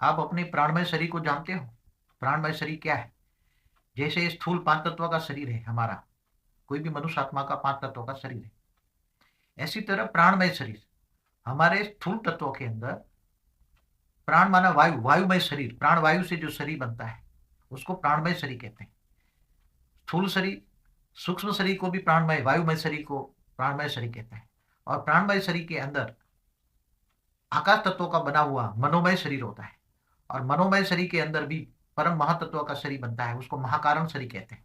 आप अपने प्राणमय शरीर को जानते हो? प्राणमय शरीर क्या है? जैसे स्थूल 5 तत्वों का शरीर है हमारा, कोई भी मनुष्य आत्मा का 5 तत्वों का शरीर है, ऐसी तरह प्राणमय शरीर हमारे स्थूल तत्वों के अंदर, प्राण माना वायु, वायुमय शरीर, प्राण वायु से जो शरीर बनता है उसको प्राणमय शरीर कहते हैं। स्थूल शरीर, सूक्ष्म शरीर को भी प्राणमय, वायुमय शरीर को प्राणमय शरीर कहते हैं। और प्राणमय शरीर के अंदर आकाश तत्वों का बना हुआ मनोमय शरीर होता है, और मनोमय शरीर के अंदर भी परम महातत्व का शरीर बनता है, उसको महाकारण शरीर कहते हैं।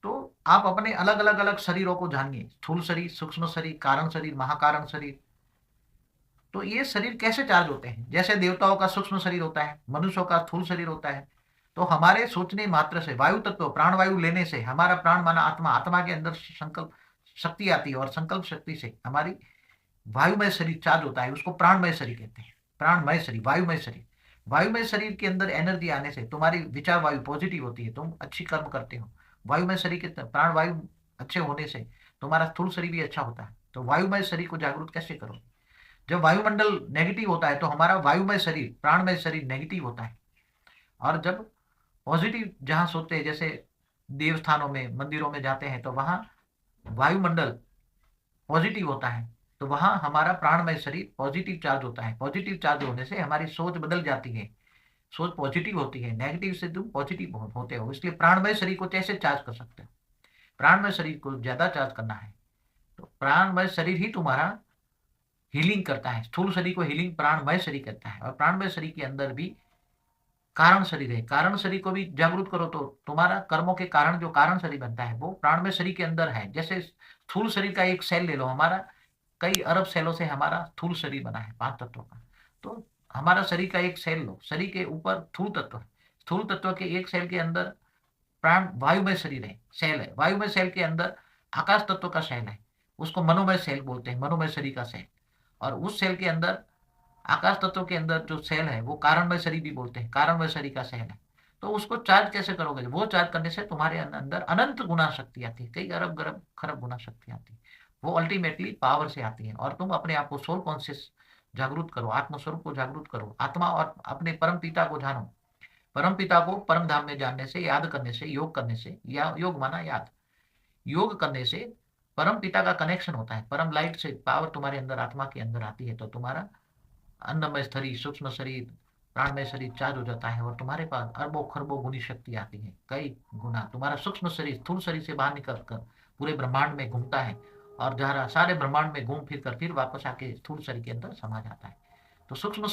तो आप अपने अलग अलग अलग शरीरों को जानिए, स्थूल शरीर, सूक्ष्म शरीर, कारण शरीर, महाकारण शरीर। तो ये शरीर कैसे चार्ज होते हैं? जैसे देवताओं का सूक्ष्म शरीर होता है, मनुष्यों का स्थूल शरीर होता है। तो हमारे सोचने मात्र से वायु तत्व, प्राण वायु लेने से हमारा प्राण माना आत्मा, आत्मा के अंदर संकल्प शक्ति आती है, और संकल्प शक्ति से हमारी वायुमय शरीर चार्ज होता है, उसको प्राणमय शरीर कहते हैं। प्राणमय शरीर, वायुमय शरीर। वायुमय शरीर के अंदर एनर्जी आने से तुम्हारी विचार वायु पॉजिटिव होती है, तुम अच्छी कर्म करते हो। वायुमय शरीर के प्राण वायु अच्छे होने से तुम्हारा स्थूल शरीर भी अच्छा होता है। तो वायुमय शरीर को जागरूक कैसे करो? जब वायुमंडल नेगेटिव होता है तो हमारा वायुमय शरीर, प्राणमय शरीर नेगेटिव होता है। और जब पॉजिटिव जहां सोते हैं, जैसे देवस्थानों में, मंदिरों में जाते हैं, तो वहां वायुमंडल पॉजिटिव होता है, तो वहां हमारा प्राणमय शरीर पॉजिटिव चार्ज होता है। पॉजिटिव चार्ज होने से हमारी सोच बदल जाती है, सोच पॉजिटिव होती है, नेगेटिव से तुम पॉजिटिव होते हो। इसलिए प्राणमय शरीर को कैसे चार्ज कर सकते हो? प्राणमय शरीर को ज्यादा चार्ज करना है तो प्राणमय शरीर ही तुम्हारा हीलिंग करता है। स्थूल शरीर को हीलिंग प्राणमय शरीर करता है। और प्राणमय शरीर के अंदर भी कारण शरीर है, कारण शरीर को भी जागरूक करो तो तुम्हारा कर्मों के कारण जो कारण शरीर बनता है वो प्राणमय शरीर के अंदर है। जैसे स्थूल शरीर का एक सेल ले लो, हमारा कई अरब सेलों से हमारा स्थूल शरीर बना है 5 तत्वों का। तो हमारा शरीर का एक सेल लो, शरीर के ऊपर स्थूल तत्व है, स्थूल तत्व के एक सेल के अंदर प्राण वायुमय शरीर है, सेल है। वायुमय सेल के अंदर आकाश तत्व का सेल है, उसको मनोमय सेल बोलते हैं, मनोमय शरीर का सेल। और उस सेल के अंदर, आकाश तत्व के अंदर जो सेल है वो कारणमय शरीर भी बोलते हैं, कारणमय शरीर का सेल है। तो उसको चार्ज कैसे करोगे? वो चार्ज करने से तुम्हारे अंदर अनंत गुना शक्ति आती है, कई अरब गरब खरब गुना शक्ति आती है। वो अल्टीमेटली पावर से आती है। और तुम अपने आप को सोल कॉन्शियस जागरूक करो, आत्मस्वरूप को जागरूक करो, आत्मा और अपने परम पिता को जानो। परम पिता को परम धाम में जानने से, याद करने से, योग करने से, या योग माना याद, योग करने से परम पिता का कनेक्शन होता है, परम लाइट से पावर तुम्हारे अंदर, आत्मा के अंदर आती है। तो तुम्हारा अन्नमय शरीर, सूक्ष्म शरीर, प्राणमय शरीर चार्ज हो जाता है, और तुम्हारे पास अरबों खरबों गुनी शक्ति आती है, कई गुना। तुम्हारा सूक्ष्म शरीर स्थूल शरीर से बाहर निकल कर पूरे ब्रह्मांड में घूमता है, और जहाँ सारे ब्रह्मांड में घूम फिर कर फिर वापस आके स्थूल शरीर के अंदर समा जाता है। तो सूक्ष्म